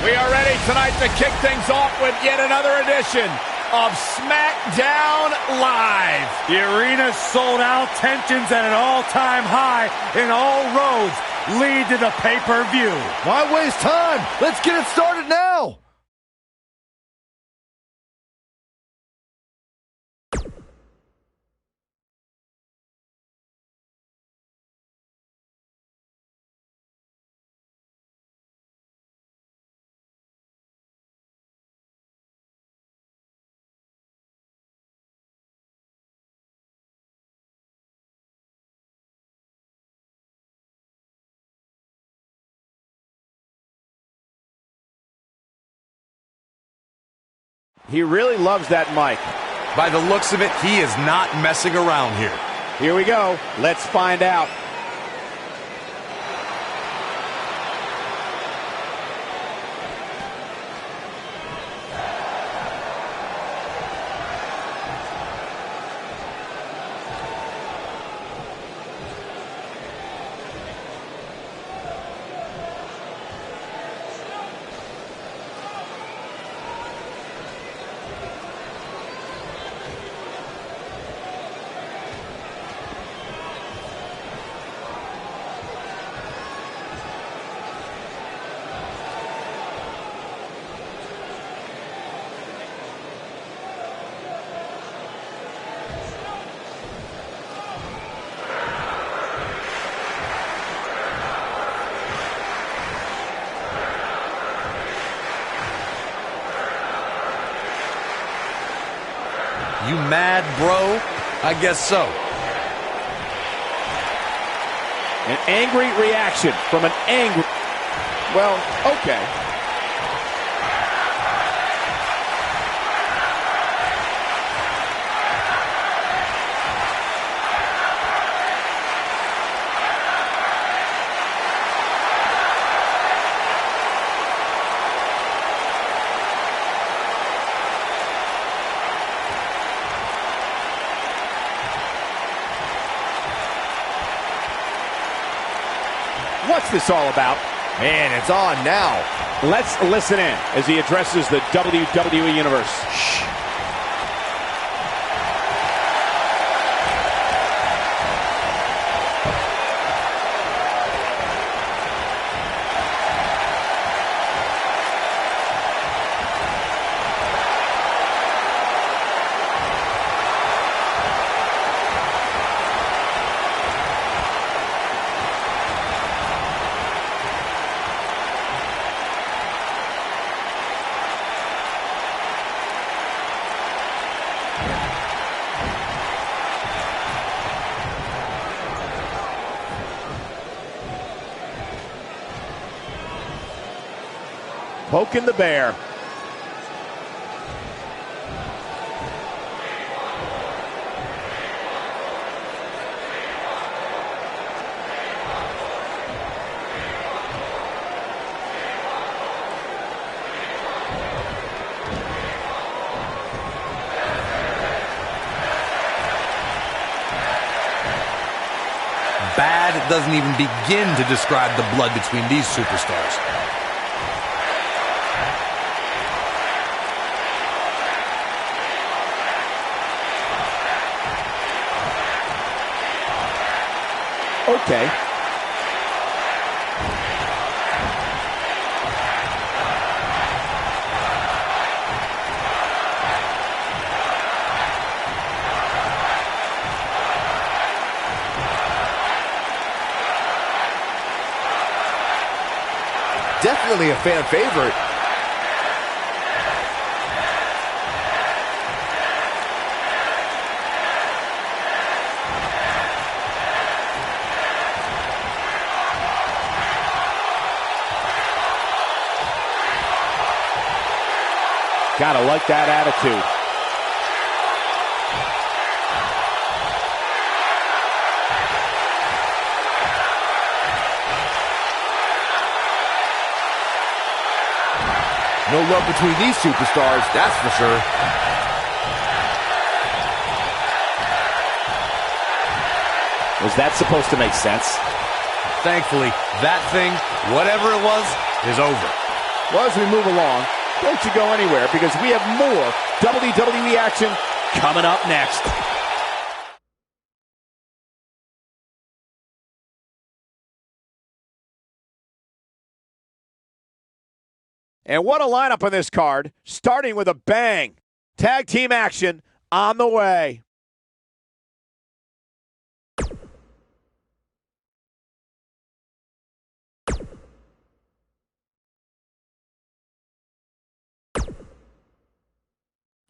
We are ready tonight to kick things off with yet another edition of SmackDown Live. The arena's sold out, tensions at an all-time high, and all roads lead to the pay-per-view. Why waste time? Let's get it started now. He really loves that mic. By the looks of it, he is not messing around here. Here we go. Let's find out. You mad, bro? I guess so. An angry reaction from an angry... Well, okay. What's this all about? Man, it's on now. Let's listen in as he addresses the WWE Universe. Shh. Poking the bear. Bad doesn't even begin to describe the blood between these superstars. Okay. Definitely a fan favorite. Gotta like that attitude. No love between these superstars, that's for sure. Was that supposed to make sense? Thankfully, that thing, whatever it was, is over. Well, as we move along, don't you go anywhere because we have more WWE action coming up next. And what a lineup on this card, starting with a bang. Tag team action on the way.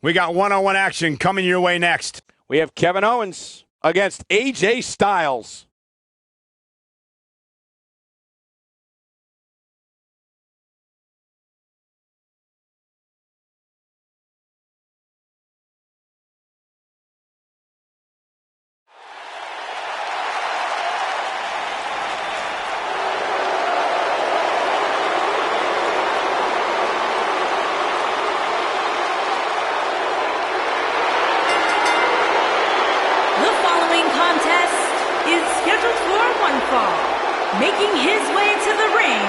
We got one-on-one action coming your way next. We have Kevin Owens against AJ Styles. Making his way to the ring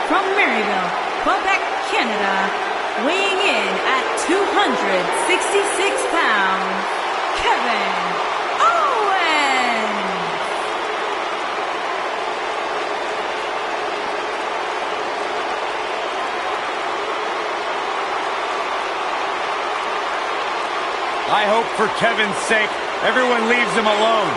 from Maryville, Quebec, Canada, weighing in at 266 pounds, Kevin Owens! I hope for Kevin's sake, everyone leaves him alone.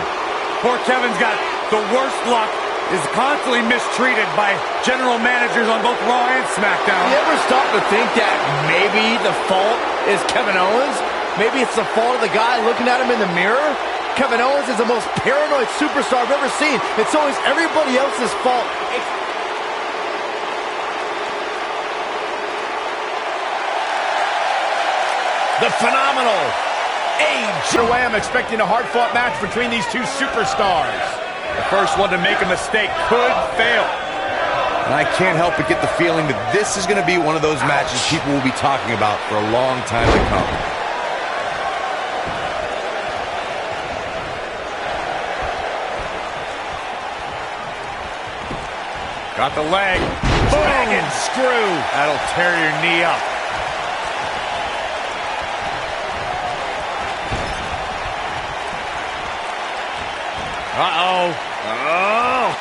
Poor Kevin's got the worst luck, is constantly mistreated by general managers on both Raw and SmackDown. You ever stop to think that maybe the fault is Kevin Owens? Maybe it's the fault of the guy looking at him in the mirror? Kevin Owens is the most paranoid superstar I've ever seen, and so is everybody else's fault. The phenomenal AJ. I'm expecting a hard-fought match between these two superstars. The first one to make a mistake could fail. And I can't help but get the feeling that this is going to be one of those matches people will be talking about for a long time to come. Got the leg. Dragon screw. That'll tear your knee up. Uh-oh. Oh.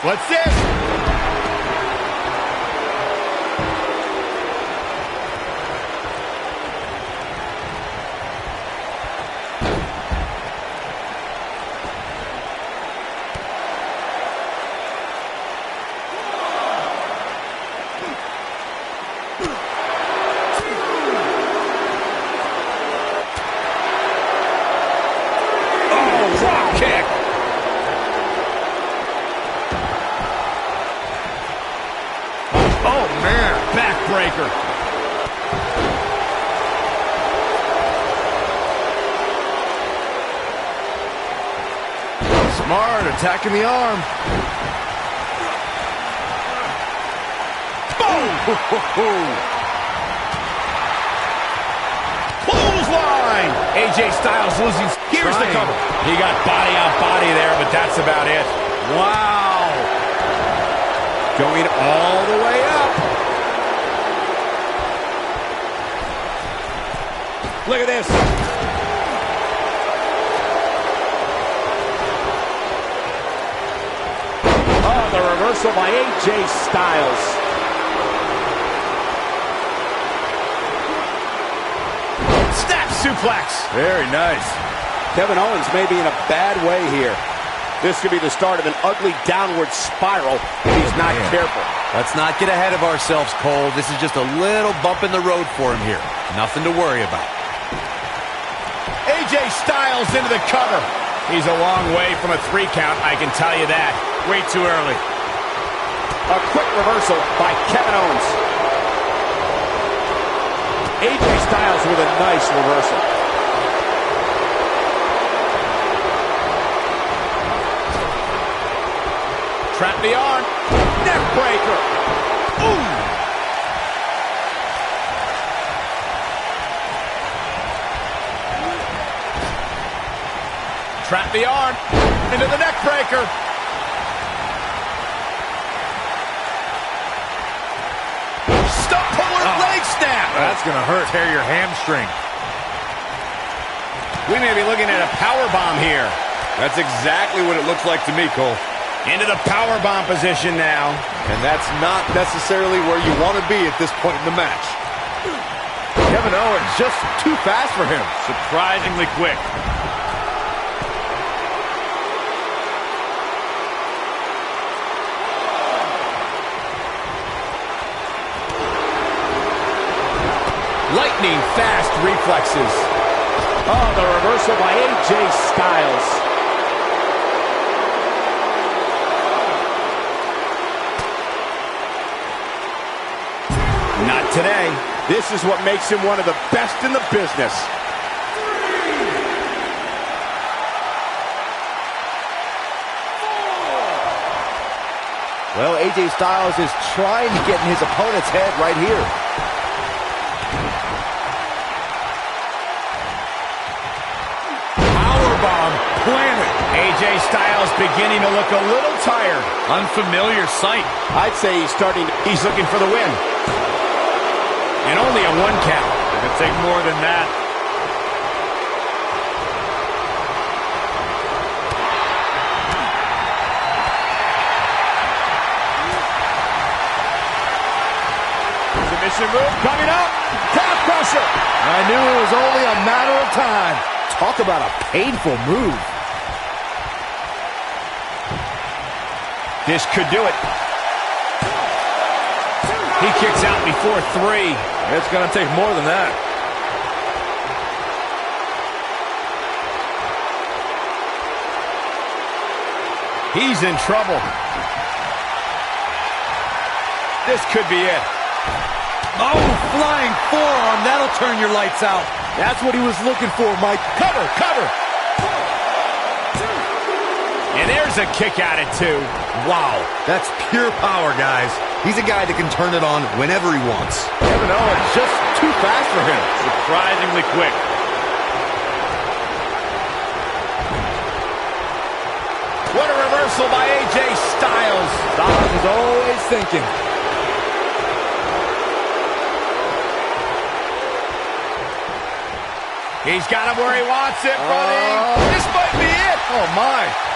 What's this? Kick. Oh, man. Backbreaker. Smart, attacking the arm. Boom! Clothesline! AJ Styles losing. Here's the cover. He got body on body there, but that's about it. Wow! Going all the way up. Look at this. Oh, the reversal by AJ Styles. Snap suplex. Very nice. Kevin Owens may be in a bad way here. This could be the start of an ugly downward spiral if he's not careful. Let's not get ahead of ourselves, Cole. This is just a little bump in the road for him here. Nothing to worry about. AJ Styles into the cover. He's a long way from a 3 count, I can tell you that. Way too early. A quick reversal by Kevin Owens. AJ Styles with a nice reversal. Trap the arm. Neck breaker. Ooh. Trap the arm. Into the neck breaker. gonna hurt. Tear your hamstring. We may be looking at a power bomb here. That's exactly what it looks like to me, Cole. Into the power bomb position now. And that's not necessarily where you want to be at this point in the match. Kevin Owens just too fast for him. Surprisingly quick. Lightning fast reflexes. Oh, the reversal by AJ Styles. Not today. This is what makes him one of the best in the business. Well, AJ Styles is trying to get in his opponent's head right here. Powerbomb planted. AJ Styles beginning to look a little tired. Unfamiliar sight. I'd say he's looking for the win. And only a 1 count. It could take more than that. Submission move coming up. Calf crusher. I knew it was only a matter of time. Talk about a painful move. This could do it. He kicks out before 3. It's going to take more than that. He's in trouble. This could be it. Oh, flying forearm. That'll turn your lights out. That's what he was looking for, Mike. Cover, cover. And there's a kick out at 2. Wow, that's pure power, guys. He's a guy that can turn it on whenever he wants. Kevin Owens just too fast for him. Surprisingly quick. What a reversal by AJ Styles. Styles is always thinking. He's got him where he wants it, buddy. This might be it. Oh, my.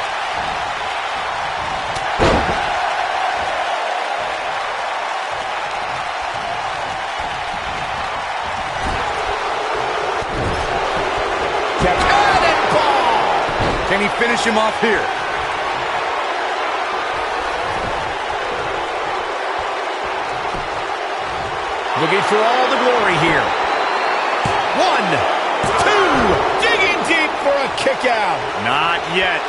Can he finish him off here? Looking for all the glory here. 1, 2, digging deep for a kick out. Not yet.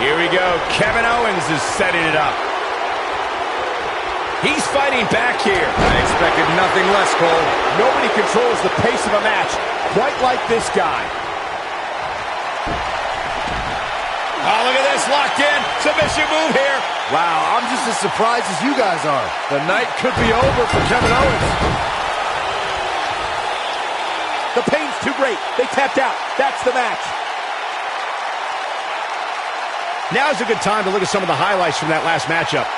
Here we go. Kevin Owens is setting it up. He's fighting back here. I expected nothing less, Cole. Nobody controls the pace of a match quite like this guy. Oh, look at this. Locked in. Submission move here. Wow, I'm just as surprised as you guys are. The night could be over for Kevin Owens. The pain's too great. They tapped out. That's the match. Now's a good time to look at some of the highlights from that last matchup.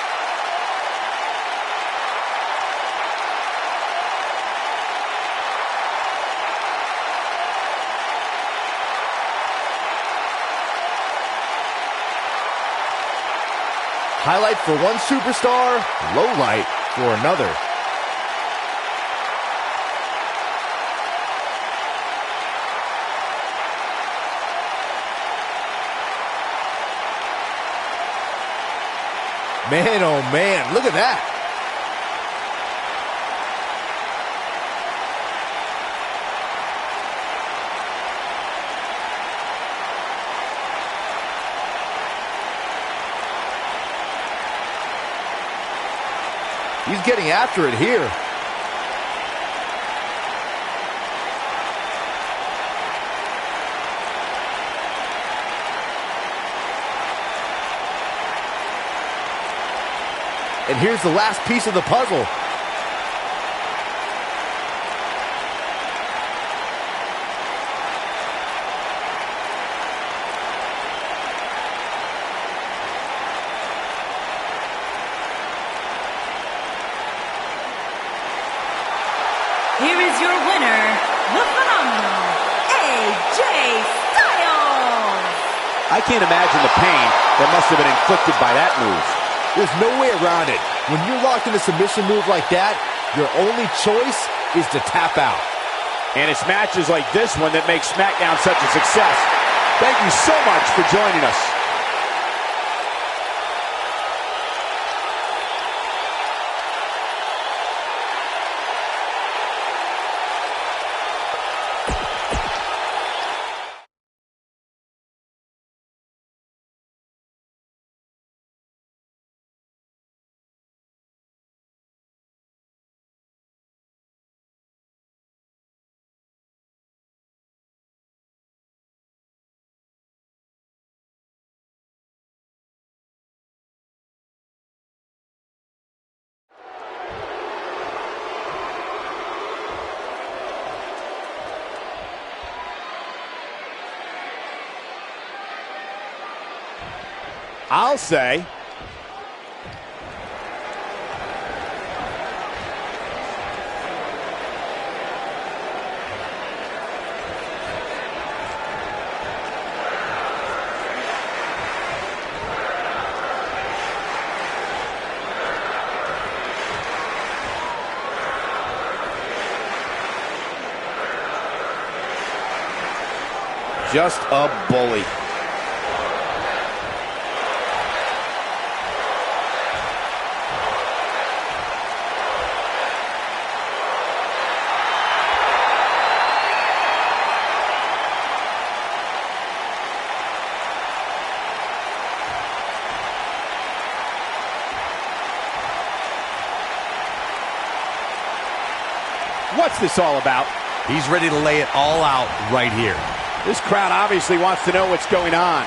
Highlight for one superstar, low light for another. Man, oh man, look at that. He's getting after it here. And here's the last piece of the puzzle. I can't imagine the pain that must have been inflicted by that move. There's no way around it. When you're locked in a submission move like that, your only choice is to tap out. And it's matches like this one that make SmackDown such a success. Thank you so much for joining us. I'll say just a bully. What's this all about? He's ready to lay it all out right here. This crowd obviously wants to know what's going on.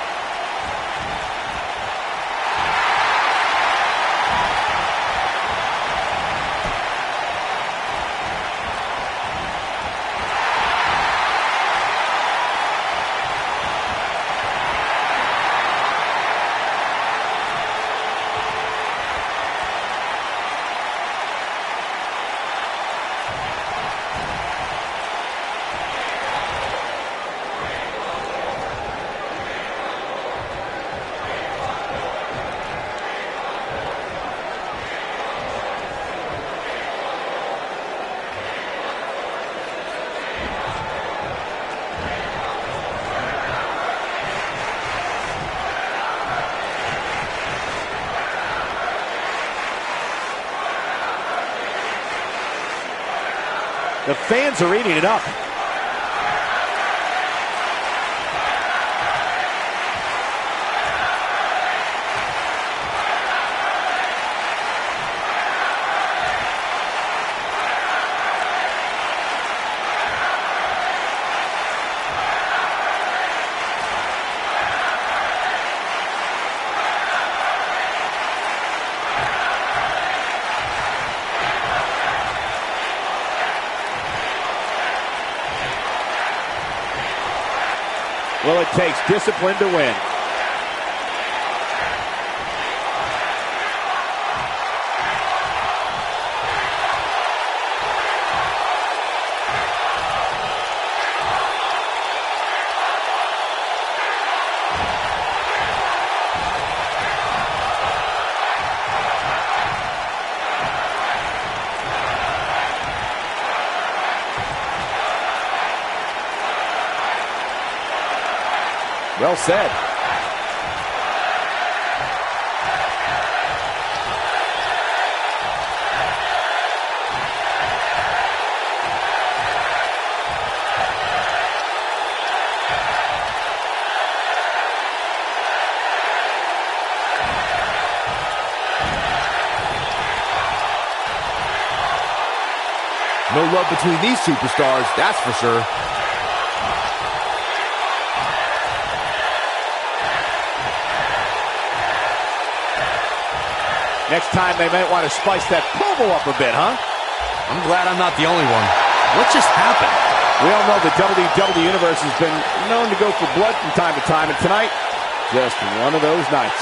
The fans are eating it up. Well, it takes discipline to win. Well said. No love between these superstars, that's for sure. Next time they might want to spice that promo up a bit, huh? I'm glad I'm not the only one. What just happened? We all know the WWE Universe has been known to go for blood from time to time, and tonight, just one of those nights.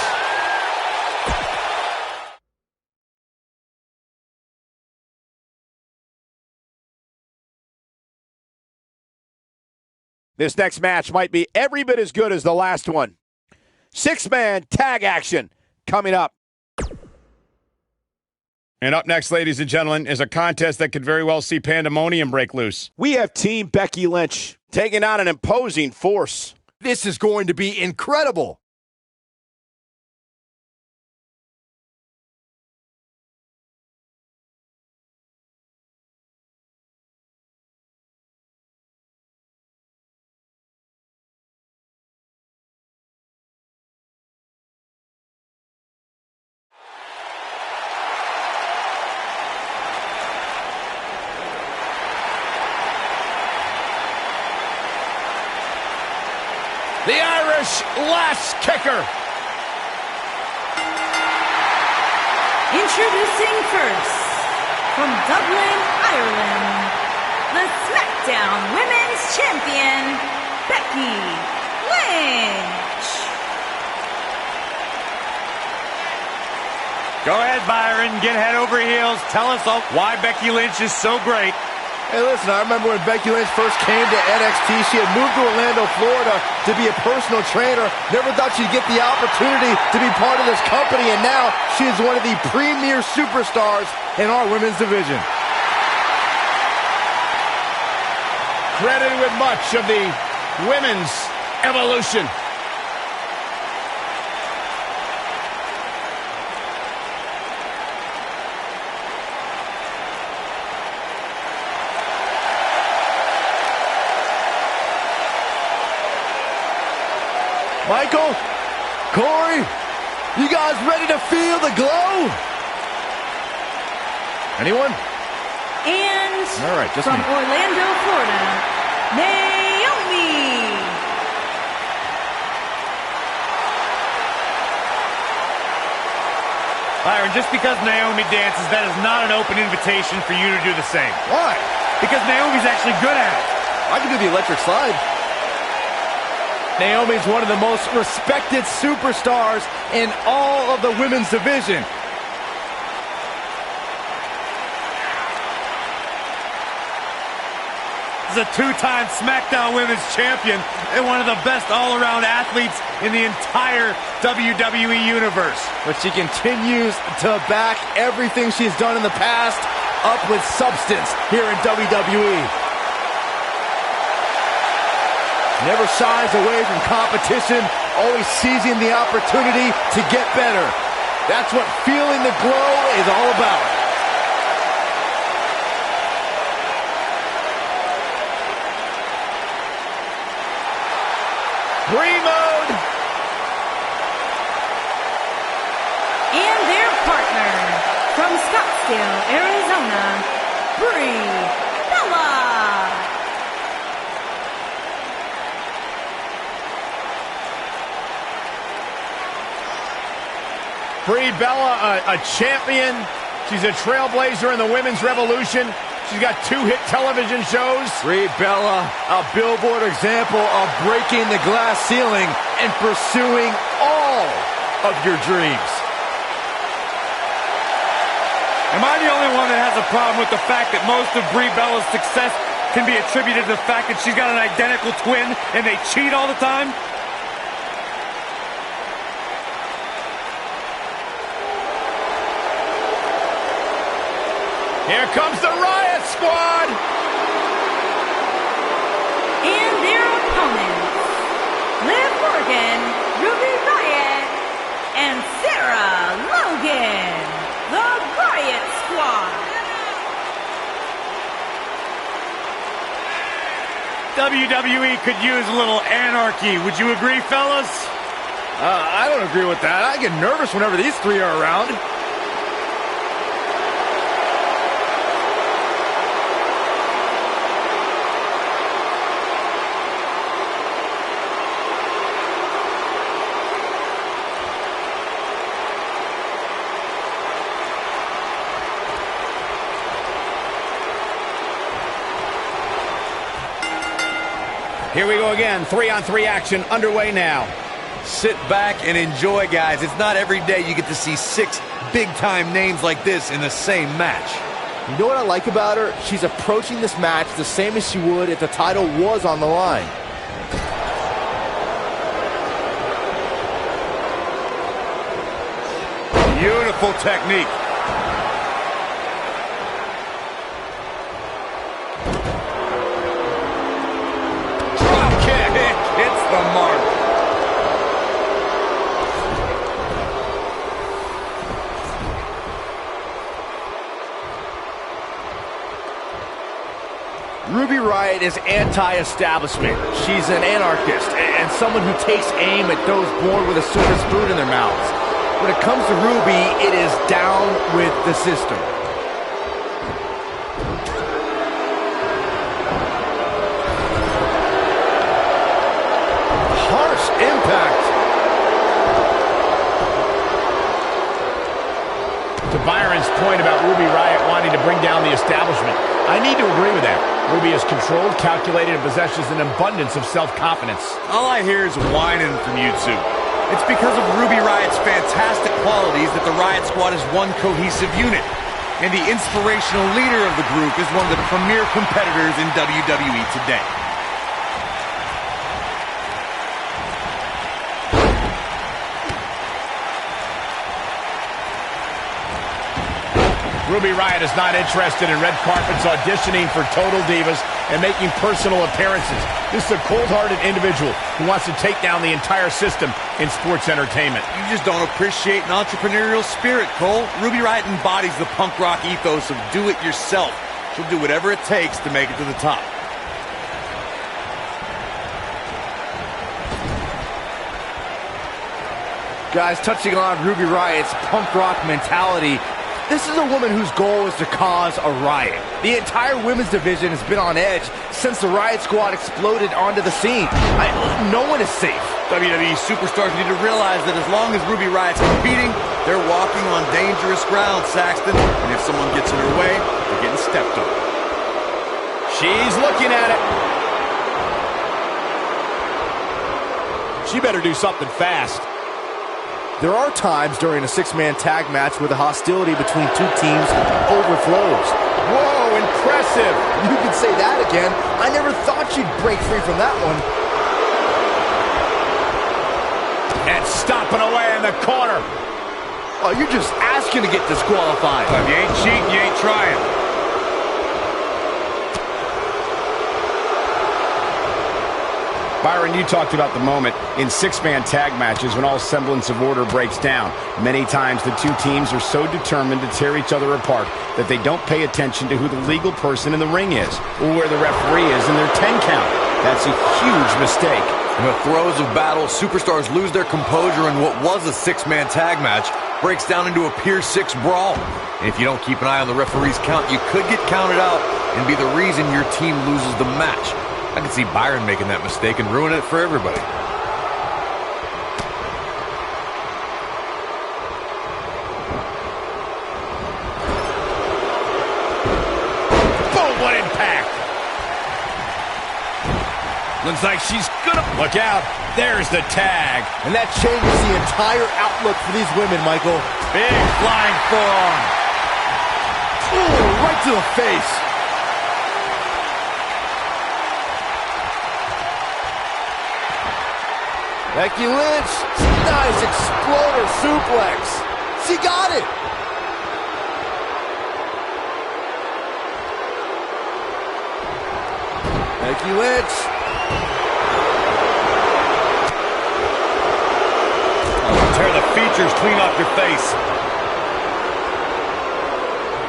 This next match might be every bit as good as the last one. 6-man tag action coming up. And up next, ladies and gentlemen, is a contest that could very well see pandemonium break loose. We have Team Becky Lynch taking on an imposing force. This is going to be incredible. The Irish lash kicker. Introducing first, from Dublin, Ireland, the SmackDown Women's Champion, Becky Lynch. Go ahead, Byron. Get head over heels. Tell us all why Becky Lynch is so great. Hey, listen, I remember when Becky Lynch first came to NXT, she had moved to Orlando, Florida to be a personal trainer. Never thought she'd get the opportunity to be part of this company, and now she is one of the premier superstars in our women's division. Credited with much of the women's evolution. Michael, Corey, you guys ready to feel the glow? Anyone? And all right, just from me. Orlando, Florida, Naomi. Byron, just because Naomi dances, that is not an open invitation for you to do the same. Why? Because Naomi's actually good at it. I can do the electric slide. Naomi's one of the most respected superstars in all of the women's division. This is a two-time SmackDown Women's Champion and one of the best all-around athletes in the entire WWE Universe. But she continues to back everything she's done in the past up with substance here in WWE. Never shies away from competition, always seizing the opportunity to get better. That's what feeling the glow is all about. Mode. And their partner, from Scottsdale, Arizona, Bella. Brie Bella, a champion. She's a trailblazer in the women's revolution. She's got 2 hit television shows. Brie Bella, a billboard example of breaking the glass ceiling and pursuing all of your dreams. Am I the only one that has a problem with the fact that most of Brie Bella's success can be attributed to the fact that she's got an identical twin and they cheat all the time? Here comes the Riot Squad! And their opponents, Liv Morgan, Ruby Riott, and Sarah Logan, the Riot Squad. WWE could use a little anarchy. Would you agree, fellas? I don't agree with that. I get nervous whenever these 3 are around. Here we go again. 3-on-3 action underway now. Sit back and enjoy, guys. It's not every day you get to see 6 big-time names like this in the same match. You know what I like about her? She's approaching this match the same as she would if the title was on the line. Beautiful technique. Drop kick. It hits the mark. Ruby Riott is anti-establishment. She's an anarchist and someone who takes aim at those born with a silver spoon in their mouths. When it comes to Ruby, it is down with the system. Harsh impact. To Byron's point about Ruby Riott wanting to bring down the establishment, I need to agree with that. Ruby is controlled, calculated, and possesses an abundance of self-confidence. All I hear is whining from you two. It's because of Ruby Riott's fantastic qualities that the Riott Squad is one cohesive unit. And the inspirational leader of the group is one of the premier competitors in WWE today. Ruby Riott is not interested in red carpets, auditioning for Total Divas, and making personal appearances. This is a cold-hearted individual who wants to take down the entire system in sports entertainment. You just don't appreciate an entrepreneurial spirit, Cole. Ruby Riott embodies the punk rock ethos of do-it-yourself. She'll do whatever it takes to make it to the top. Guys, touching on Ruby Riott's punk rock mentality, this is a woman whose goal is to cause a riot. The entire women's division has been on edge since the Riott Squad exploded onto the scene. No one is safe. WWE superstars need to realize that as long as Ruby Riott's competing, they're walking on dangerous ground, Saxton. And if someone gets in her way, they're getting stepped on. She's looking at it. She better do something fast. There are times during a six-man tag match where the hostility between two teams overflows. Whoa, impressive. You can say that again. I never thought she'd break free from that one. And stomping away in the corner. Oh, you're just asking to get disqualified. If you ain't cheating, you ain't trying. Byron, you talked about the moment in six-man tag matches when all semblance of order breaks down. Many times the two teams are so determined to tear each other apart that they don't pay attention to who the legal person in the ring is or where the referee is in their 10 count. That's a huge mistake. In the throes of battle, superstars lose their composure, and what was a six-man tag match breaks down into a Pier 6 brawl. And if you don't keep an eye on the referee's count, you could get counted out and be the reason your team loses the match. I can see Byron making that mistake and ruin it for everybody. Boom, what impact! Looks like she's gonna... Look out, there's the tag. And that changes the entire outlook for these women, Michael. Big flying forearm. Ooh, right to the face. Becky Lynch, nice exploder suplex. She got it. Becky Lynch. Tear the features clean off your face.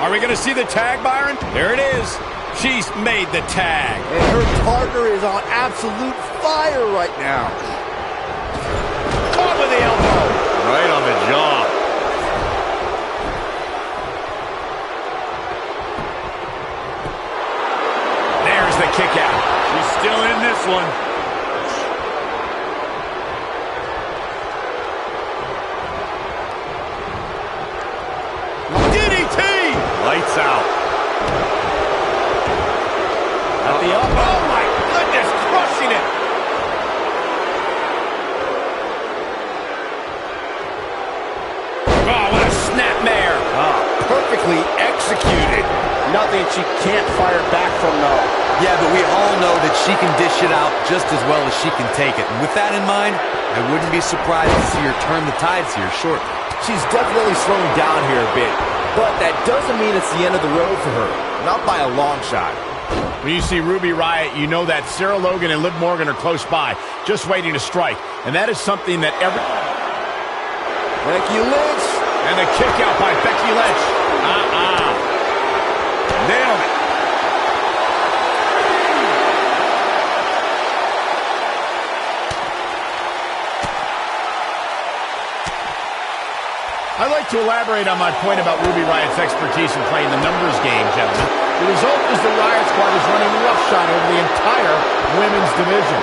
Are we going to see the tag, Byron? There it is. She's made the tag. And her partner is on absolute fire right now. Caught with the elbow. Right on the jaw. There's the kick out. She's still in this one. DDT! Lights out. At the elbow. Oh my goodness, crushing it. Oh, what a snapmare. Perfectly executed. Nothing she can't fire back from, though. Yeah, but we all know that she can dish it out just as well as she can take it. And with that in mind, I wouldn't be surprised to see her turn the tides here shortly. She's definitely slowing down here a bit, but that doesn't mean it's the end of the road for her. Not by a long shot. When you see Ruby Riott, you know that Sarah Logan and Liv Morgan are close by, just waiting to strike. And that is something that Becky Lynch. And the kick out by Becky Lynch. Nailed it. I'd like to elaborate on my point about Ruby Riott's expertise in playing the numbers game, gentlemen. The result is the Riott Squad is running roughshod over the entire women's division.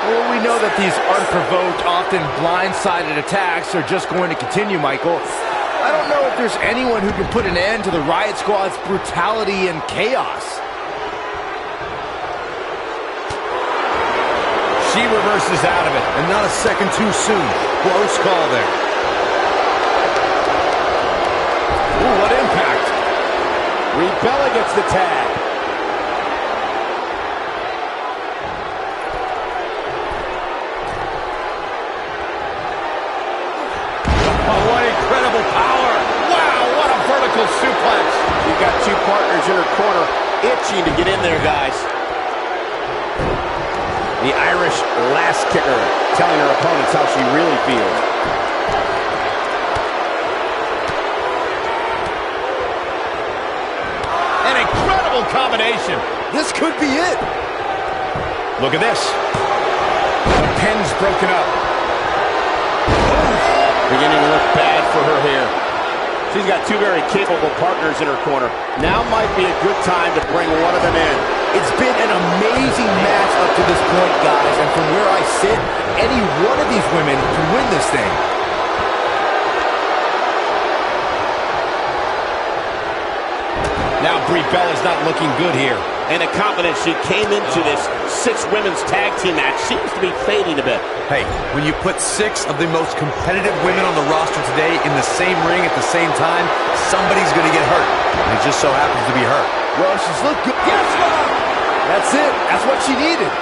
Well, we know that these unprovoked, often blindsided attacks are just going to continue, Michael. I don't know if there's anyone who can put an end to the Riott Squad's brutality and chaos. She reverses out of it. And not a second too soon. Close call there. Ooh, what impact. Bella gets the tag. Oh, what incredible power. Wow, what a vertical suplex. She's got two partners in her corner, itching to get in there, guys. The Irish last kicker, telling her opponents how she really feels. An incredible combination. This could be it. Look at this. The pin's broken up. Beginning to look bad for her here. She's got two very capable partners in her corner. Now might be a good time to bring one of them in. It's been an amazing match up to this point, guys, and from where I sit, any one of these women can win this thing. Now Brie Bella's not looking good here. And the confidence she came into this 6 women's tag team match seems to be fading a bit. Hey, when you put 6 of the most competitive women on the roster today in the same ring at the same time, somebody's going to get hurt. And it just so happens to be her. Well, she's looked good. Yes, ma'am! That's it. That's what she needed.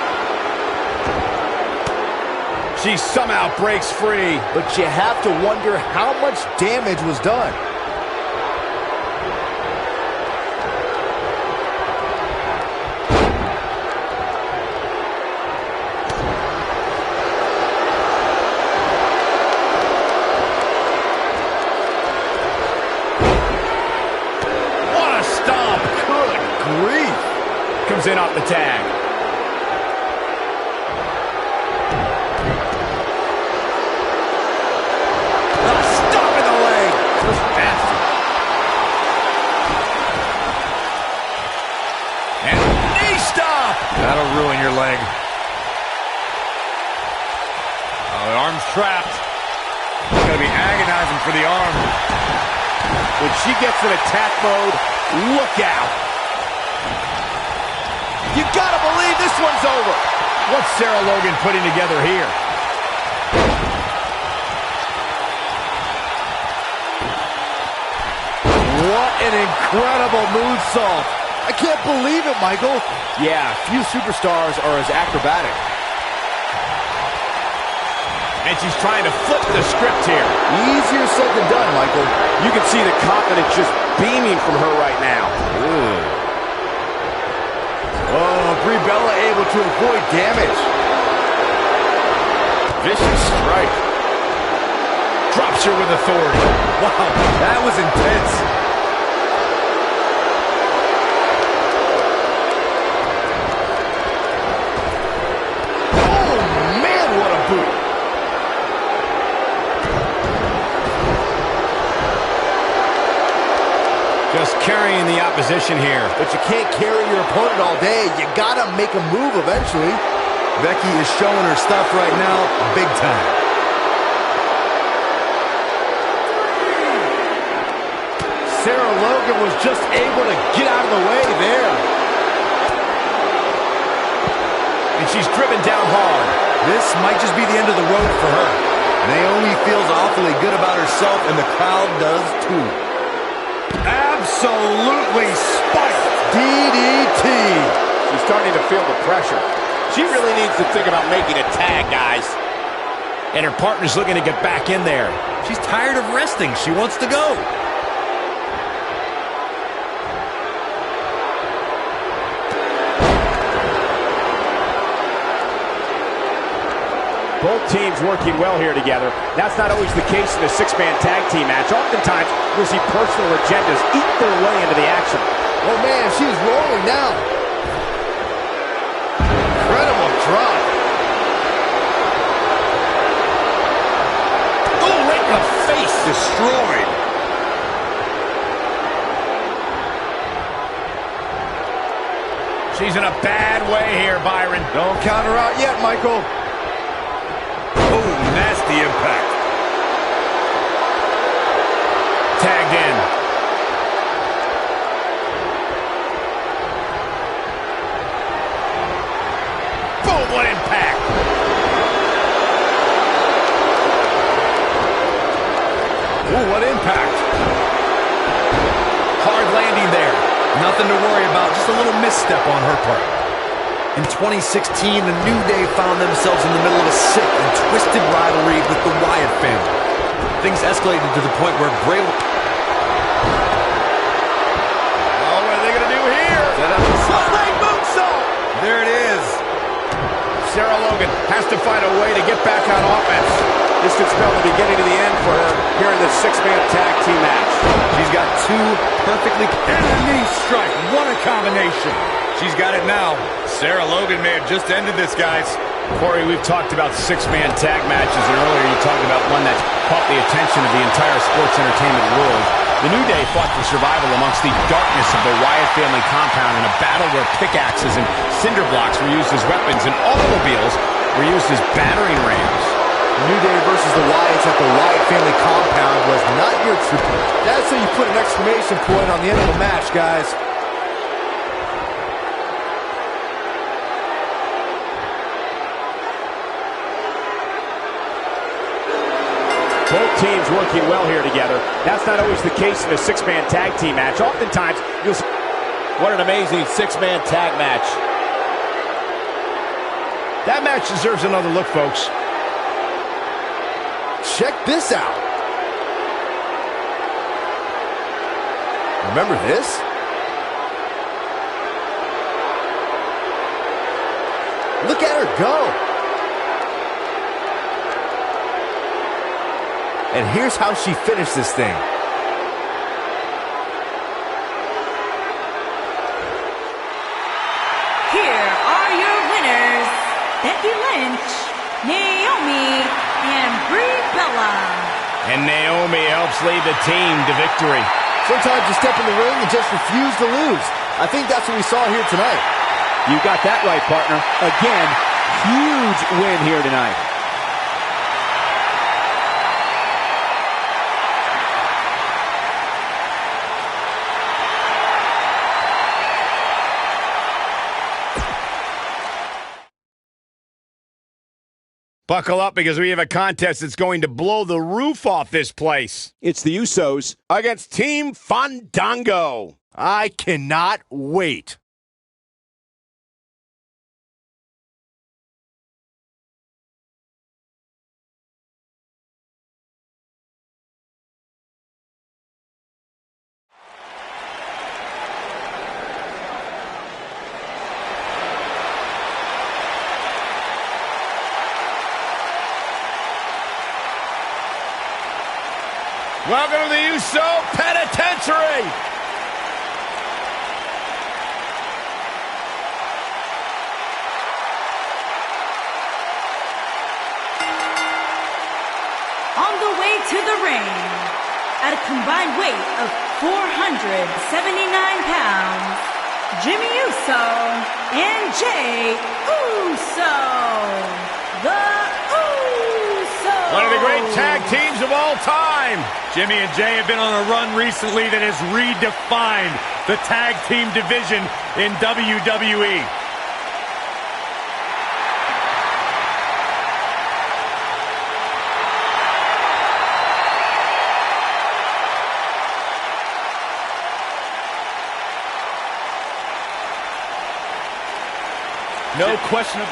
She somehow breaks free. But you have to wonder how much damage was done. Comes in off the tag. Stop in the leg. Just nasty. And knee stop. That'll ruin your leg. Oh, the arm's trapped. It's going to be agonizing for the arm. When she gets in attack mode, look out. You gotta believe this one's over. What's Sarah Logan putting together here? What an incredible moonsault. I can't believe it, Michael. Yeah, few superstars are as acrobatic. And she's trying to flip the script here. Easier said than done, Michael. You can see the confidence just beaming from her right now. Oh, Brie Bella able to avoid damage. Vicious strike. Drops her with authority. Wow, that was intense. Oh, man, what a boot. Just carrying the opposition here. But you can't carry your opponent all day. You gotta make a move eventually. Becky is showing her stuff right now, big time. Sarah Logan was just able to get out of the way there. And she's driven down hard. This might just be the end of the road for her. Naomi feels awfully good about herself, and the crowd does too. Absolutely spiked DDT. She's starting to feel the pressure. She really needs to think about making a tag, guys. And her partner's looking to get back in there. She's tired of resting. She wants to go. Both teams working well here together. That's not always the case in a six-man tag team match. Oftentimes, you'll see personal agendas eat their way into the action. Oh man, she's rolling now. Incredible drop. Oh, right in the face. Destroyed. She's in a bad way here, Byron. Don't count her out yet, Michael. Oh, nasty impact. Tagged in. Boom, what impact. Ooh, what impact. Hard landing there. Nothing to worry about, just a little misstep on her part. In 2016, the New Day found themselves in the middle of a sick and twisted rivalry with the Wyatt family. Things escalated to the point where Bray... Oh, what are they going to do here? Sunlight moonsault. There it is. Sarah Logan has to find a way to get back on offense. This could spell the beginning of the end for her here in this six-man tag team match. She's got two perfectly... And a knee strike. What a combination. She's got it now. Sarah Logan may have just ended this, guys. Corey, we've talked about six-man tag matches, and earlier you talked about one that caught the attention of the entire sports entertainment world. The New Day fought for survival amongst the darkness of the Wyatt family compound in a battle where pickaxes and cinder blocks were used as weapons and automobiles were used as battering rams. New Day versus the Wyatts at the Wyatt family compound was not your truth. That's how you put an exclamation point on the end of the match, guys. Both teams working well here together. That's not always the case in a six-man tag team match. Oftentimes, you'll see... What an amazing six-man tag match. That match deserves another look, folks. Check this out. Remember this? Look at her go. And here's how she finished this thing. Here are your winners, Becky Lynch, Naomi, and Brie Bella. And Naomi helps lead the team to victory. Sometimes you step in the ring and just refuse to lose. I think that's what we saw here tonight. You got that right, partner. Again, huge win here tonight. Buckle up because we have a contest that's going to blow the roof off this place. It's the Usos Against Team Fandango. I cannot wait. Welcome to the Uso Penitentiary. On the way to the ring, at a combined weight of 479 pounds, Jimmy Uso and Jey Uso. The Usos. One of the great tag teams of all time. Jimmy and Jey have been on a run recently that has redefined the tag team division in WWE. No question of...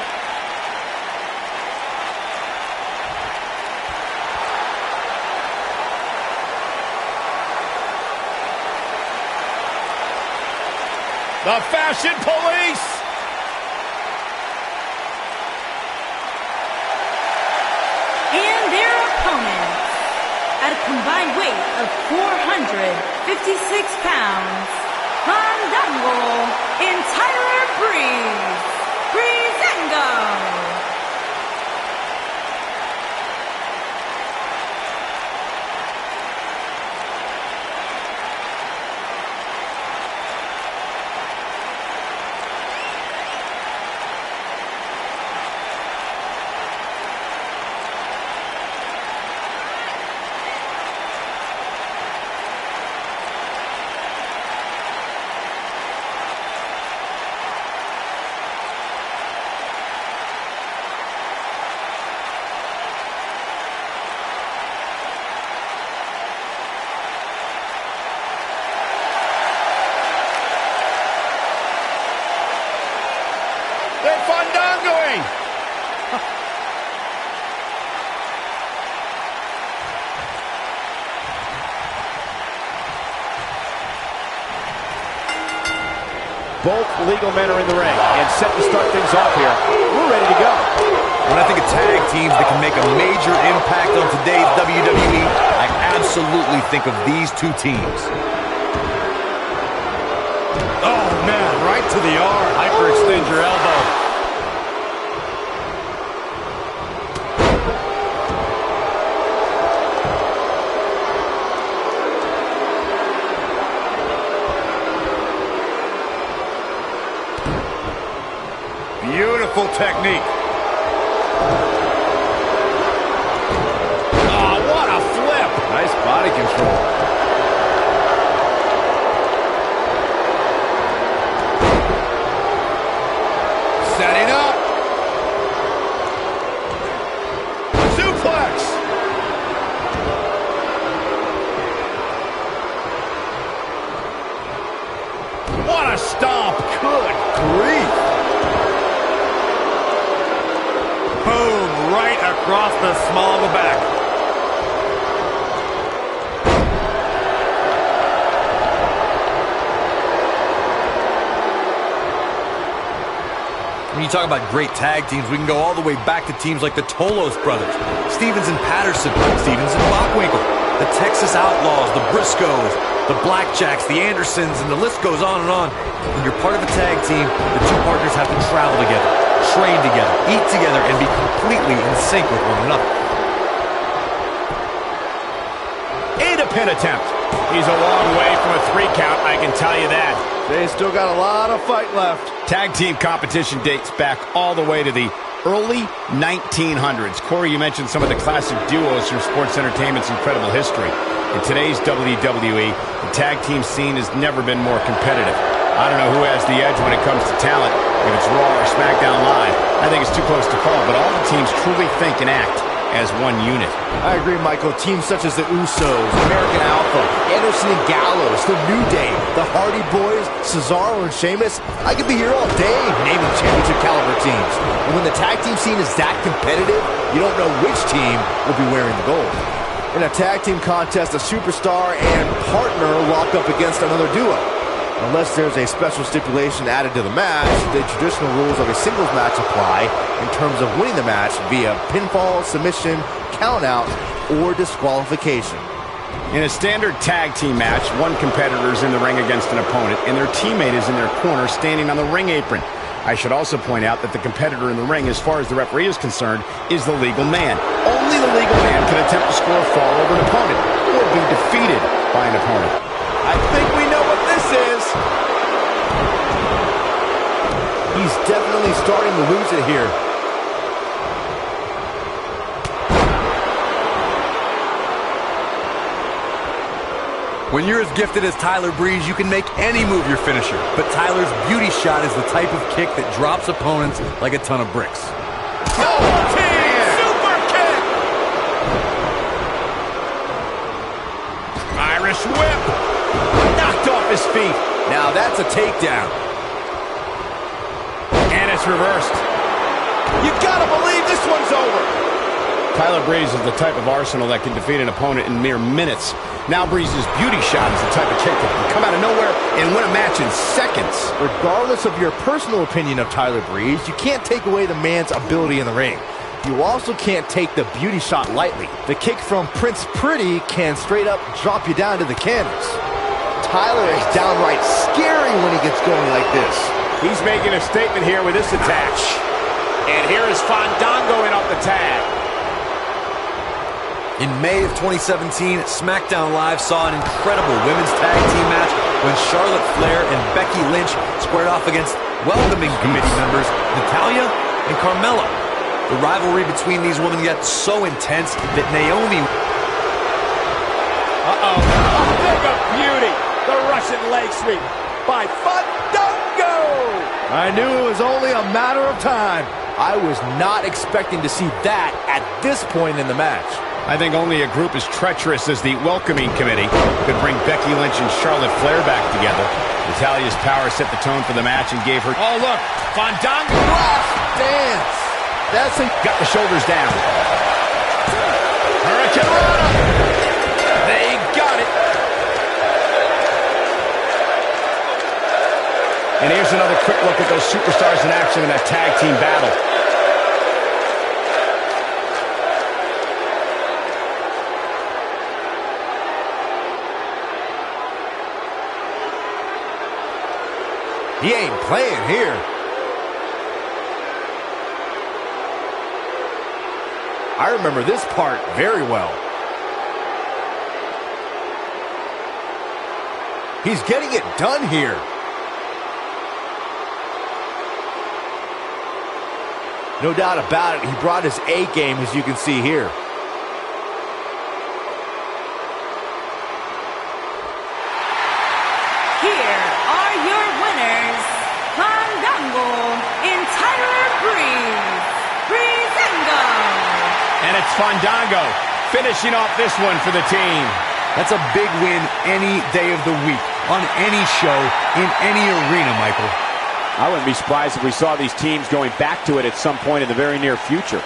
The Fashion Police. And their opponents, at a combined weight of 456 pounds, Fandango and Tyler Breezango. They're fandangoing. Both legal men are in the ring and set to start things off here. We're ready to go. When I think of tag teams that can make a major impact on today's WWE, I absolutely think of these two teams. Oh, man, right to the arm. Hyperextend your elbow. Beautiful technique. Oh, what a flip. Nice body control. Setting up. Suplex. What a stomp. Good grief. Boom, right across the small of the back. When you talk about great tag teams, we can go all the way back to teams like the Tolos brothers, Stevens and Patterson, Stevens and Bockwinkel, the Texas Outlaws, the Briscoes, the Blackjacks, the Andersons, and the list goes on and on. When you're part of a tag team, the two partners have to travel together, train together, eat together, and be completely in sync with one another. And a pin attempt. He's a long way from a 3 count, I can tell you that. They still got a lot of fight left. Tag team competition dates back all the way to the early 1900s. Corey, you mentioned some of the classic duos from sports entertainment's incredible history. In today's WWE, the tag team scene has never been more competitive. I don't know who has the edge when it comes to talent, if it's Raw or SmackDown Live. I think it's too close to call, but all the teams truly think and act as one unit. I agree, Michael. Teams such as the Usos, American Alpha, Anderson and Gallows, the New Day, the Hardy Boys, Cesaro and Sheamus. I could be here all day naming championship caliber teams. And when the tag team scene is that competitive, you don't know which team will be wearing the gold. In a tag team contest, a superstar and partner lock up against another duo. Unless there's a special stipulation added to the match, the traditional rules of a singles match apply in terms of winning the match via pinfall, submission, countout, or disqualification. In a standard tag team match, one competitor is in the ring against an opponent, and their teammate is in their corner standing on the ring apron. I should also point out that the competitor in the ring, as far as the referee is concerned, is the legal man. Only the legal man can attempt to score a fall over an opponent or be defeated by an opponent. I think we know what this is. He's definitely starting to lose it here. When you're as gifted as Tyler Breeze, you can make any move your finisher. But Tyler's beauty shot is the type of kick that drops opponents like a ton of bricks. Super kick! Irish whip! Knocked off his feet. Now that's a takedown. And it's reversed. You gotta believe this one's over. Tyler Breeze is the type of arsenal that can defeat an opponent in mere minutes. Now Breeze's beauty shot is the type of kick that can come out of nowhere and win a match in seconds. Regardless of your personal opinion of Tyler Breeze, you can't take away the man's ability in the ring. You also can't take the beauty shot lightly. The kick from Prince Pretty can straight up drop you down to the canvas. Tyler is downright scary when he gets going like this. He's making a statement here with this attack. And here is Fandango in off the tag. In May of 2017, SmackDown Live saw an incredible women's tag team match when Charlotte Flair and Becky Lynch squared off against welcoming committee members Natalya and Carmella. The rivalry between these women got so intense that Naomi... Uh-oh. A thing of beauty. The Russian leg sweep by Fandango. I knew it was only a matter of time. I was not expecting to see that at this point in the match. I think only a group as treacherous as the welcoming committee could bring Becky Lynch and Charlotte Flair back together. Natalya's power set the tone for the match and gave her... Oh, look. Fandango. Last dance. That's got the shoulders down. Hurricane Rana. They got it. And here's another quick look at those superstars in action in that tag team battle. He ain't playing here. I remember this part very well. He's getting it done here. No doubt about it, he brought his A game, as you can see here. Here are your winners, Fandango and Tyler Breeze. Breezango. And it's Fandango finishing off this one for the team. That's a big win any day of the week, on any show, in any arena, Michael. I wouldn't be surprised if we saw these teams going back to it at some point in the very near future.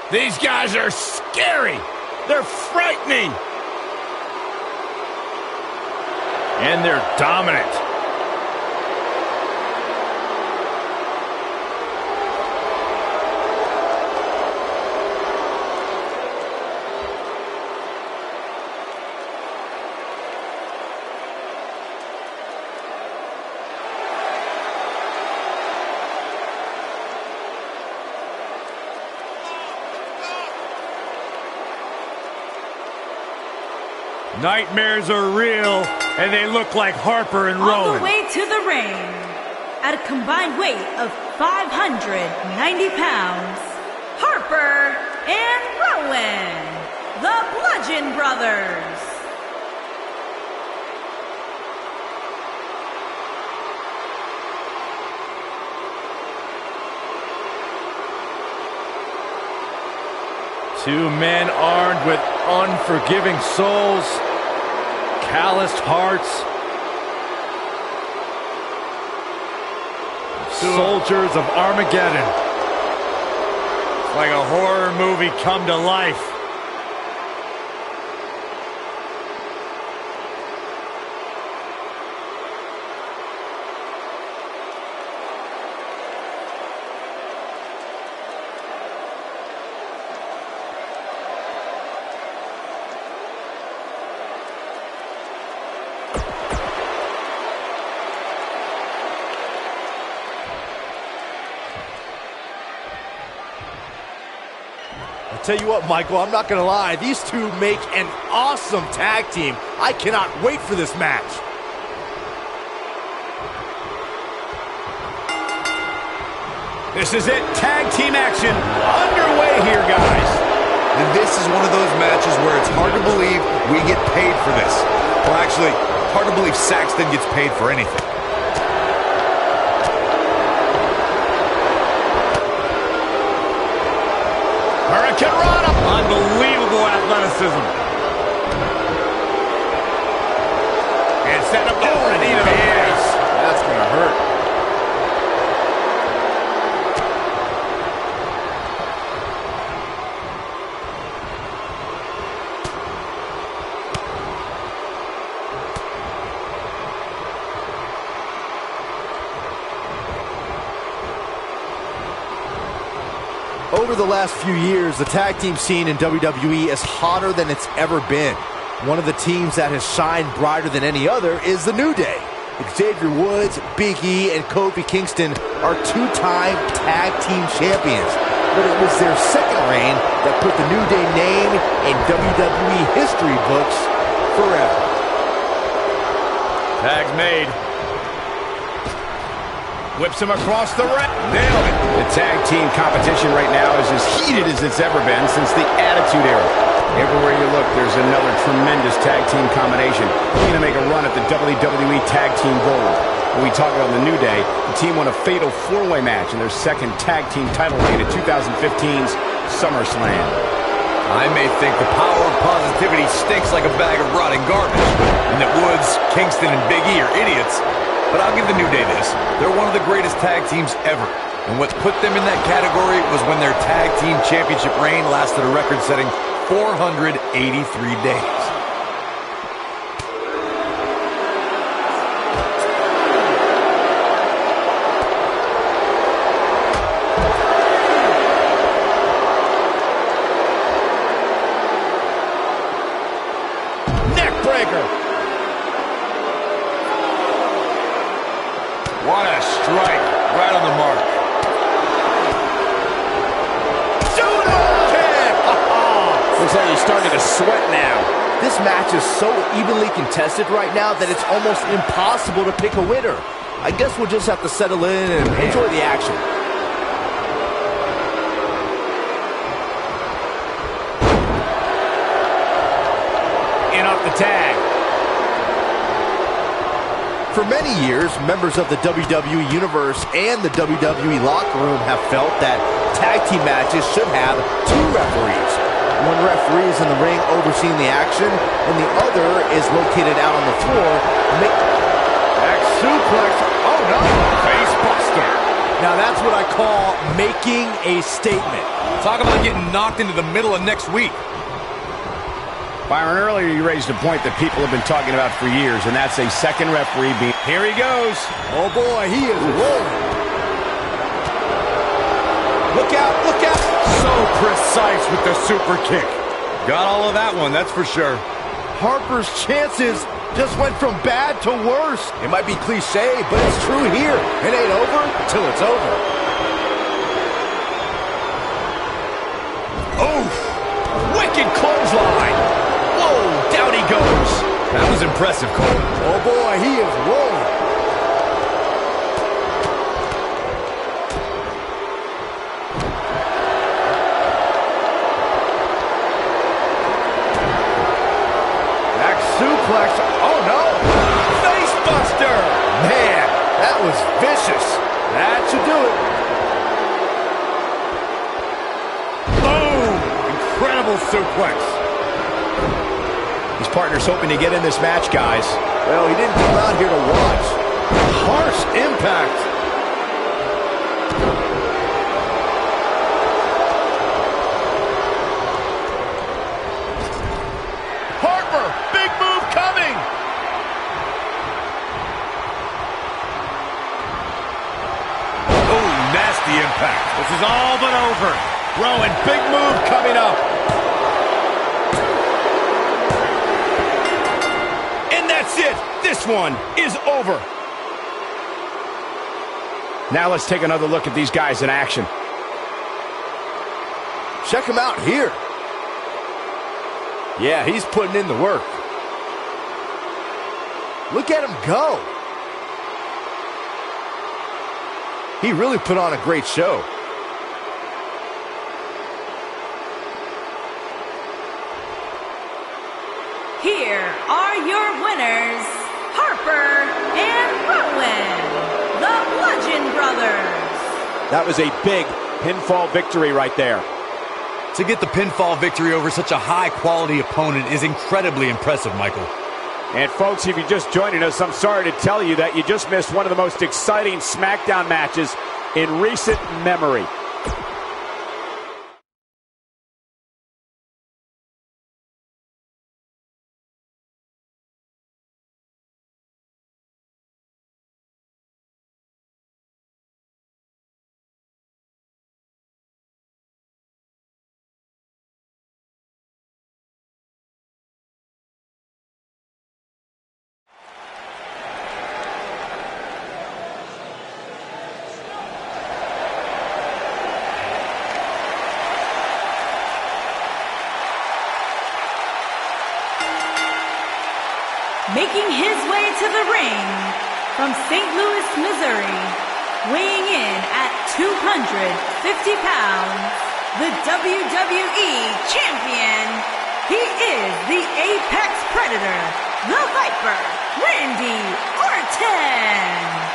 These guys are scary. They're frightening. And they're dominant. Nightmares are real, and they look like Harper and Rowan. On the way to the ring, at a combined weight of 590 pounds, Harper and Rowan, the Bludgeon Brothers. Two men armed with unforgiving souls, calloused hearts, soldiers of Armageddon. It's like a horror movie come to life. I tell you what, Michael, I'm not going to lie. These two make an awesome tag team. I cannot wait for this match. This is it. Tag team action underway here, guys. And this is one of those matches where it's hard to believe we get paid for this. Well, actually, hard to believe Saxton gets paid for anything. Hurricanrana. Unbelievable athleticism. And set up already to the face. That's going to hurt. Over the last few years, the tag team scene in WWE is hotter than it's ever been. One of the teams that has shined brighter than any other is the New Day. Xavier Woods, Big E, and Kofi Kingston are two-time tag team champions. But it was their second reign that put the New Day name in WWE history books forever. Tag's made. Whips him across the ring. Nailed it. The tag team competition right now is as heated as it's ever been since the Attitude Era. Everywhere you look, there's another tremendous tag team combination looking to make a run at the WWE Tag Team Gold. When we talk about the New Day, the team won a fatal four-way match in their second tag team title reign at 2015's SummerSlam. I may think the power of positivity stinks like a bag of rotting garbage, and that Woods, Kingston, and Big E are idiots. But I'll give the New Day this. They're one of the greatest tag teams ever. And what put them in that category was when their tag team championship reign lasted a record-setting 483 days. What a strike. Right on the mark. Looks like he's starting to sweat now. This match is so evenly contested right now that it's almost impossible to pick a winner. I guess we'll just have to settle in and enjoy the action. In off the tag. For many years, members of the WWE Universe and the WWE locker room have felt that tag team matches should have two referees. One referee is in the ring overseeing the action, and the other is located out on the floor. Back suplex. Oh no! Face buster. Now that's what I call making a statement. Talk about getting knocked into the middle of next week. Byron, earlier you raised a point that people have been talking about for years, and that's a second referee being... Here he goes. Oh boy, he is rolling. Look out, look out. So precise with the super kick. Got all of that one, that's for sure. Harper's chances just went from bad to worse. It might be cliche, but it's true here. It ain't over till it's over. Oof! Wicked clothesline. Whoa, down he goes. That was impressive, Cole. Oh boy, he is rolling. Back suplex. Oh no! Face buster. Man, that was vicious. That should do it. Boom! Incredible suplex. His partner's hoping to get in this match, guys. Well, he didn't come out here to watch. Harsh impact. Harper, big move coming. Oh, nasty impact. This is all but over. Rowan, big move coming up. That's it. This one is over. Now let's take another look at these guys in action. Check him out here. Yeah, he's putting in the work. Look at him go. He really put on a great show. Here are your winners, Harper and Rowan, the Bludgeon Brothers. That was a big pinfall victory right there. To get the pinfall victory over such a high-quality opponent is incredibly impressive, Michael. And folks, if you're just joining us, I'm sorry to tell you that you just missed one of the most exciting SmackDown matches in recent memory. Making his way to the ring from St. Louis, Missouri, weighing in at 250 pounds, the WWE Champion. He is the Apex Predator, the Viper, Randy Orton.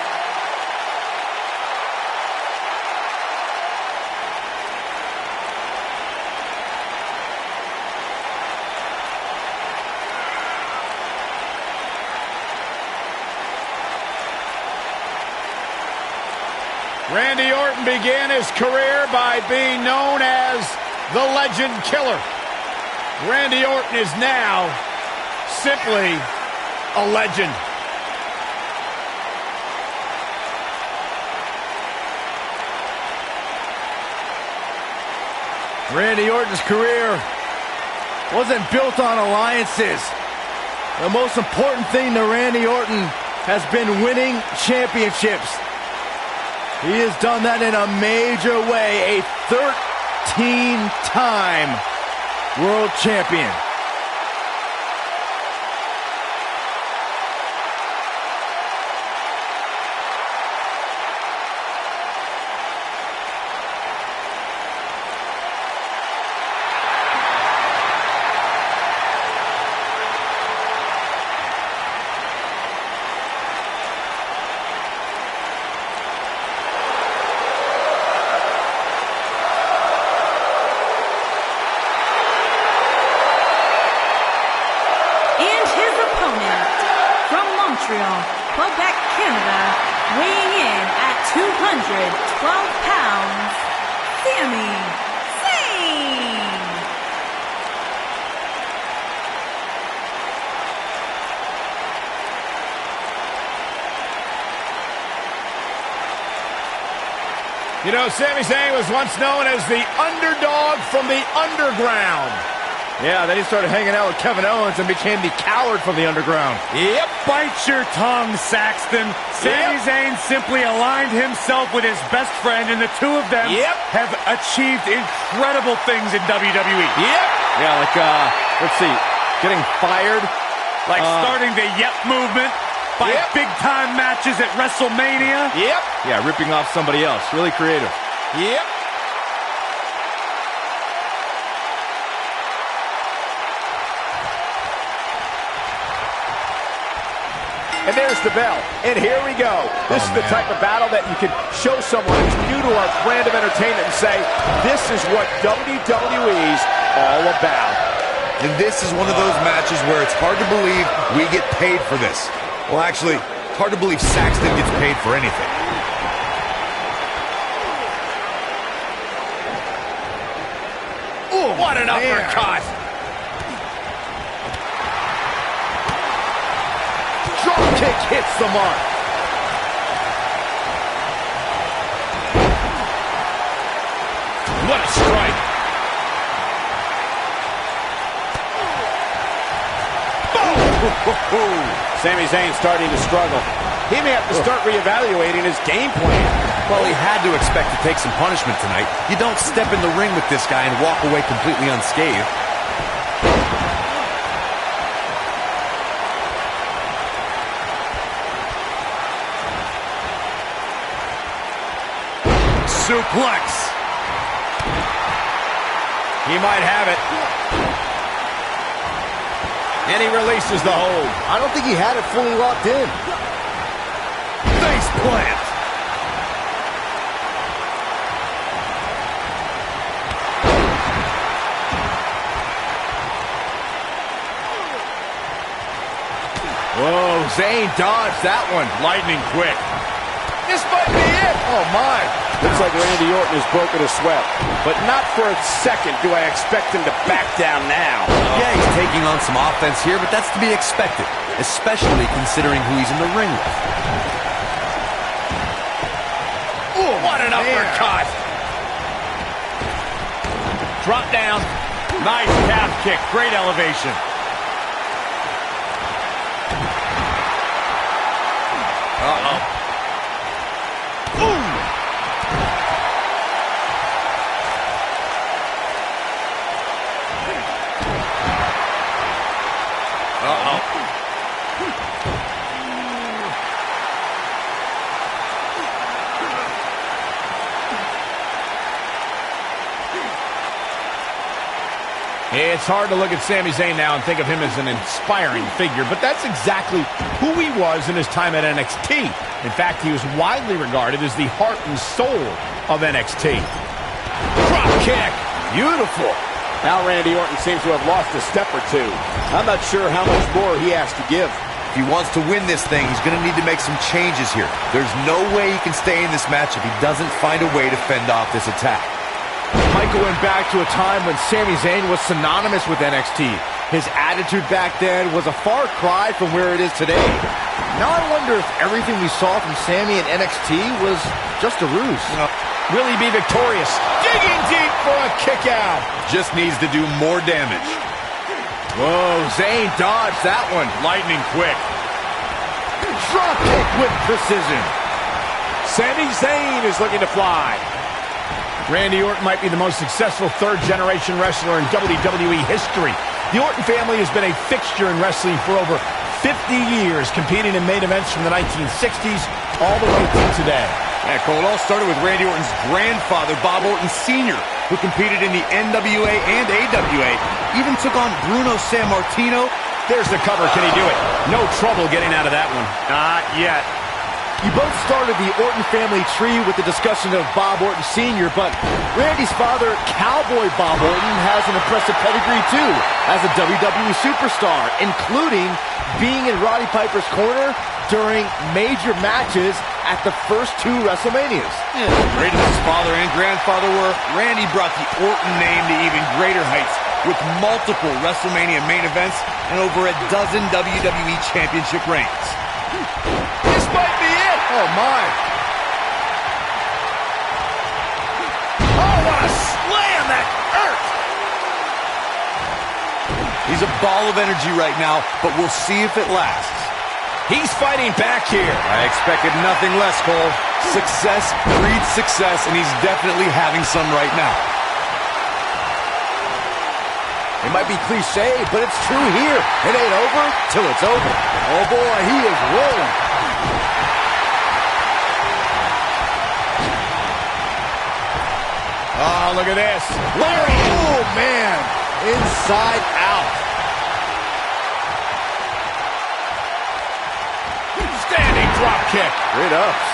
Randy Orton began his career by being known as the Legend Killer. Randy Orton is now simply a legend. Randy Orton's career wasn't built on alliances. The most important thing to Randy Orton has been winning championships. He has done that in a major way, a 13-time world champion. Quebec, Canada, weighing in at 212 pounds, Sami Zayn. You know, Sami Zayn was once known as the underdog from the underground. Yeah, then he started hanging out with Kevin Owens and became the coward from the underground. Yep, bite your tongue, Saxton. Sami Zayn simply aligned himself with his best friend, and the two of them have achieved incredible things in WWE. Yeah, like, let's see, getting fired. Like starting the movement by big-time matches at WrestleMania. Yeah, ripping off somebody else. Really creative. And there's the bell. And here we go. This is the type of battle that you can show someone who's new to our brand of entertainment and say, this is what WWE's all about. And this is one of those matches where it's hard to believe we get paid for this. Well, actually, it's hard to believe Saxton gets paid for anything. Ooh, what an uppercut! Kick hits the mark. What a strike. Sami Zayn starting to struggle. He may have to start reevaluating his game plan. Well, he had to expect to take some punishment tonight. You don't step in the ring with this guy and walk away completely unscathed. Suplex. He might have it. And he releases the hold. I don't think he had it fully locked in. Face plant. Whoa, Zayn dodged that one. Lightning quick. This might be it. Oh, my. Looks like Randy Orton has broken a sweat. But not for a second do I expect him to back down now. Yeah, he's taking on some offense here, but that's to be expected, especially considering who he's in the ring with. Ooh, what an uppercut. Drop down. Nice calf kick. Great elevation. Uh-oh. Ooh. It's hard to look at Sami Zayn now and think of him as an inspiring figure, but that's exactly who he was in his time at NXT. In fact, he was widely regarded as the heart and soul of NXT. Drop kick. Beautiful. Now Randy Orton seems to have lost a step or two. I'm not sure how much more he has to give. If he wants to win this thing, he's going to need to make some changes here. There's no way he can stay in this match if he doesn't find a way to fend off this attack. Michael went back to a time when Sami Zayn was synonymous with NXT. His attitude back then was a far cry from where it is today. Now I wonder if everything we saw from Sami in NXT was just a ruse. Will he be victorious? Digging deep for a kick out. Just needs to do more damage. Whoa, Zayn dodged that one. Lightning quick. Drop kick with precision. Sami Zayn is looking to fly. Randy Orton might be the most successful third-generation wrestler in WWE history. The Orton family has been a fixture in wrestling for over 50 years, competing in main events from the 1960s all the way to today. Yeah, Cole, it all started with Randy Orton's grandfather, Bob Orton Sr., who competed in the NWA and AWA, even took on Bruno Sammartino. There's the cover. Can he do it? No trouble getting out of that one. Not yet. You both started the Orton family tree with the discussion of Bob Orton Sr., but Randy's father, Cowboy Bob Orton, has an impressive pedigree too as a WWE superstar, including being in Roddy Piper's corner during major matches at the first two WrestleManias. Yeah, great as his father and grandfather were, Randy brought the Orton name to even greater heights with multiple WrestleMania main events and over a dozen WWE Championship reigns. This might be it. Oh, my. Oh, what a slam. That hurt. He's a ball of energy right now, but we'll see if it lasts. He's fighting back here. I expected nothing less, Cole. Success breeds success, and he's definitely having some right now. It might be cliche, but it's true here. It ain't over till it's over. Oh, boy, he is rolling. Oh, look at this. Larry. Oh, man. Inside out. Standing drop kick. Great ups.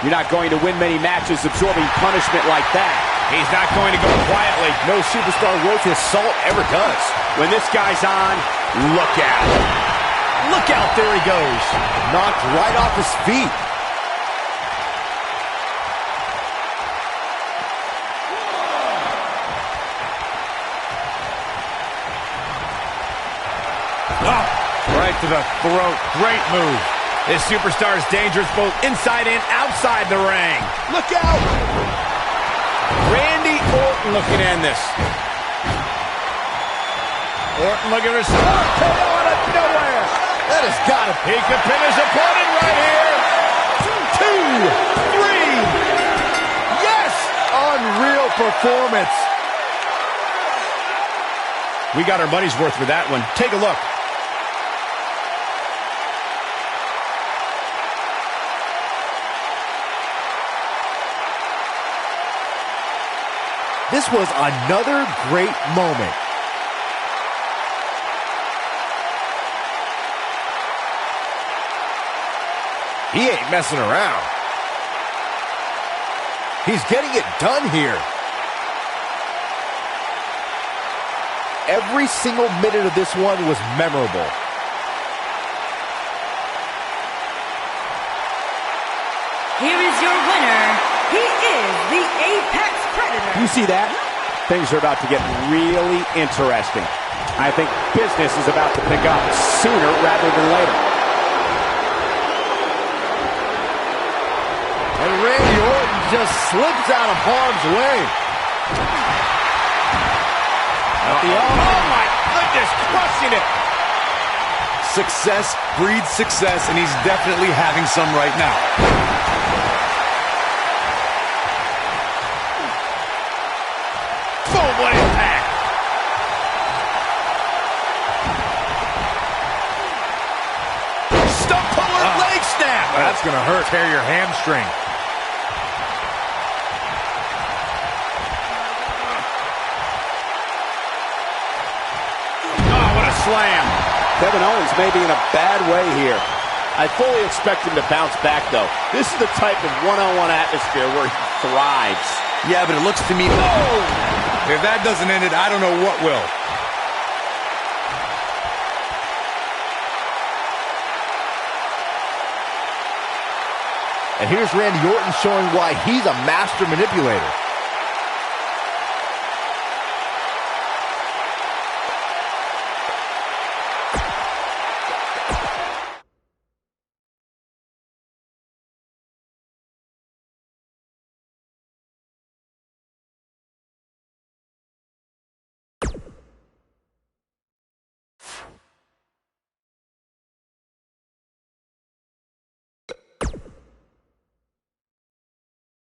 You're not going to win many matches absorbing punishment like that. He's not going to go quietly. No superstar worth his salt ever does. When this guy's on, look out. Look out, there he goes. Knocked right off his feet. Oh, right to the throat. Great move. This superstar is dangerous both inside and outside the ring. Look out! Randy Orton looking to end this. Orton looking for RKO out of nowhere. That has got to... He could pin his opponent right here. 2, 3. Yes! Unreal performance. We got our money's worth with that one. Take a look. This was another great moment. He ain't messing around. He's getting it done here. Every single minute of this one was memorable. Here is your winner. He is the Apex Predator. You see that? Things are about to get really interesting. I think business is about to pick up sooner rather than later. And Randy Orton just slips out of harm's way. Oh my goodness, crushing it. Success breeds success, and he's definitely having some right now. Boom, what impact. Stump puller leg snap. That's going to hurt. Tear your hamstring. Slam. Kevin Owens may be in a bad way here. I fully expect him to bounce back, though. This is the type of one-on-one atmosphere where he thrives. Yeah, but it looks to me like if that doesn't end it, I don't know what will. And here's Randy Orton showing why he's a master manipulator.